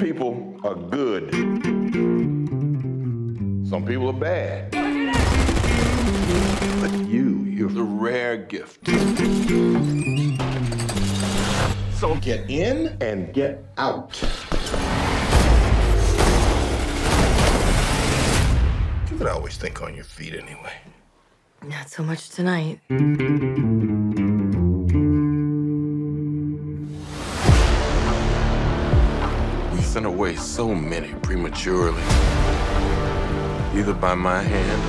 people are good. Some people are bad. But you're the rare gift. So get in and get out. You could always think on your feet anyway. Not so much tonight. We sent away so many prematurely, either by my hand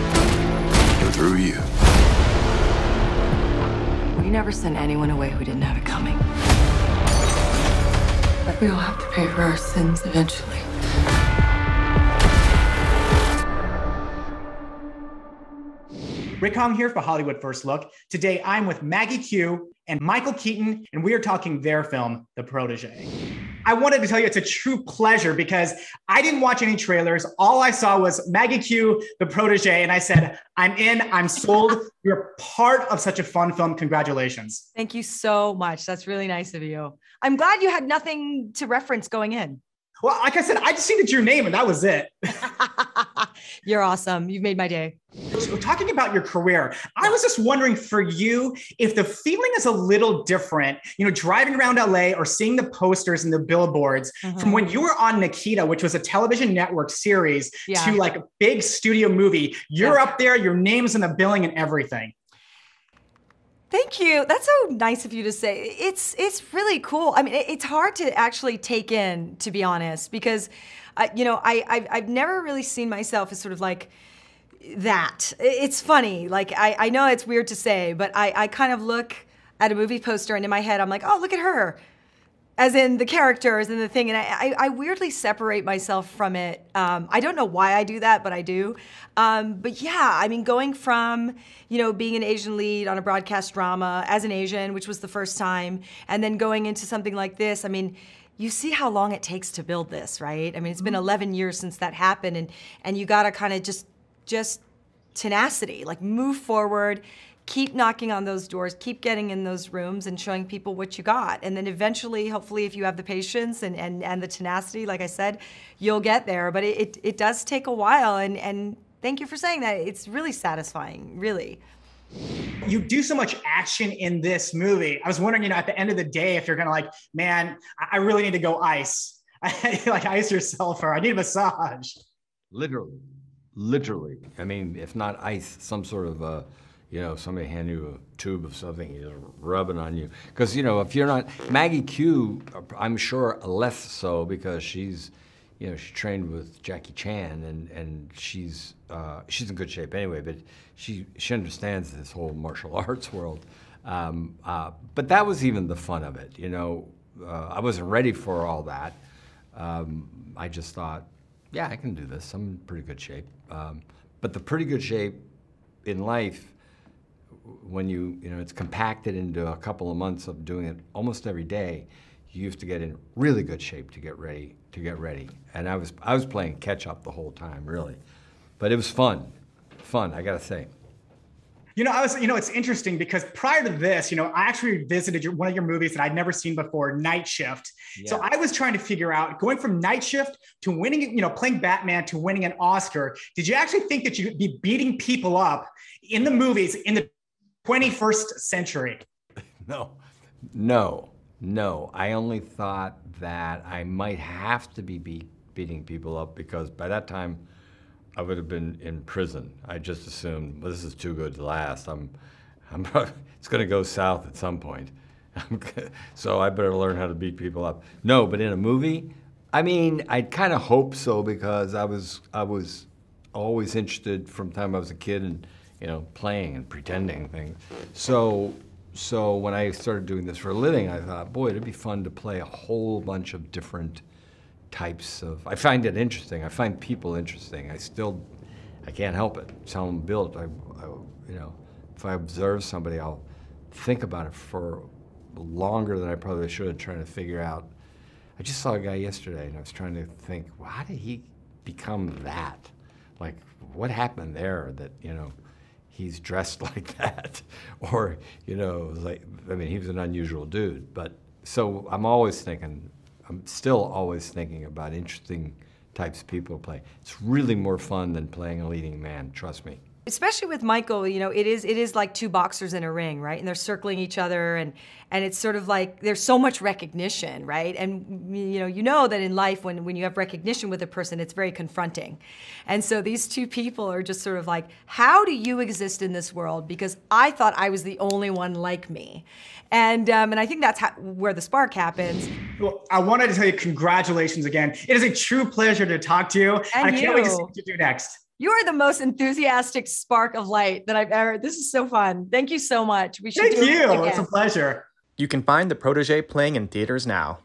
or through you. We never sent anyone away who didn't have it coming. But we all have to pay for our sins eventually. Rick Hong here for Hollywood First Look. Today, I'm with Maggie Q and Michael Keaton, and we are talking their film, The Protégé. I wanted to tell you it's a true pleasure because I didn't watch any trailers. All I saw was Maggie Q, The Protégé, and I said, I'm in, I'm sold. You're part of such a fun film. Congratulations. Thank you so much. That's really nice of you. I'm glad you had nothing to reference going in. Well, like I said, I just needed your name and that was it. You're awesome. You've made my day. So talking about your career, I was just wondering for you, if the feeling is a little different, driving around LA or seeing the posters and the billboards from when you were on Nikita, which was a television network series, to like a big studio movie. You're up there, your name's in the billing and everything. Thank you. That's so nice of you to say. It's really cool. I mean, it's hard to actually take in, to be honest, because, I've never really seen myself as sort of like that. It's funny. Like, I know it's weird to say, but I kind of look at a movie poster and in my head, I'm like, oh, look at her. As in the characters and the thing. And I weirdly separate myself from it. I don't know why I do that, but I do. But yeah, I mean, going from, being an Asian lead on a broadcast drama as an Asian, which was the first time, and then going into something like this, I mean, you see how long it takes to build this, right? I mean, it's been 11 years since that happened, and you gotta kind of just tenacity, like move forward, keep knocking on those doors, keep getting in those rooms and showing people what you got. And then eventually, hopefully, if you have the patience and the tenacity, like I said, you'll get there. But it does take a while, and thank you for saying that. It's really satisfying, really. You do so much action in this movie. I was wondering, at the end of the day, if you're gonna like, man, I really need to go ice. Like ice yourself, or I need a massage. Literally. I mean, if not ice, some sort of somebody hand you a tube of something, rubbing on you. Because, if you're not, Maggie Q, I'm sure less so because she's, she trained with Jackie Chan and she's in good shape anyway, but she understands this whole martial arts world. But that was even the fun of it, I wasn't ready for all that. I just thought, yeah, I can do this. I'm in pretty good shape. But the pretty good shape in life, when it's compacted into a couple of months of doing it almost every day, you have to get in really good shape to get ready. And I was playing catch up the whole time, really. But it was fun, I gotta say. It's interesting because prior to this, I actually visited one of your movies that I'd never seen before, Night Shift. Yeah. So I was trying to figure out, going from Night Shift to winning, playing Batman to winning an Oscar, did you actually think that you'd be beating people up in the movies in the 21st century? No. I only thought that I might have to be beating people up because by that time I would have been in prison. I just assumed, well, this is too good to last. It's going to go south at some point. So I better learn how to beat people up. No, but in a movie, I mean, I kind of hope so because I was always interested from the time I was a kid in, playing and pretending things. So when I started doing this for a living, I thought, boy, it'd be fun to play a whole bunch of different types of, I find it interesting. I find people interesting. I can't help it. It's how I'm built. If I observe somebody, I'll think about it for longer than I probably should, trying to figure out. I just saw a guy yesterday, and I was trying to think, well, how did he become that? Like, what happened there that, he's dressed like that? Or, he was an unusual dude. But so I'm always thinking, I'm still always thinking about interesting types of people to play. It's really more fun than playing a leading man, trust me. Especially with Michael, you know, it is like two boxers in a ring, right? And they're circling each other, and it's sort of like there's so much recognition, right? And you know that in life when you have recognition with a person, it's very confronting. And so these two people are just sort of like, how do you exist in this world? Because I thought I was the only one like me. And I think that's where the spark happens. Well, I wanted to tell you congratulations again. It is a true pleasure to talk to you. And I can't wait to see what you do next. You are the most enthusiastic spark of light that I've ever. This is so fun. Thank you so much. We should Thank do it you. again. It's a pleasure. You can find The Protégé playing in theaters now.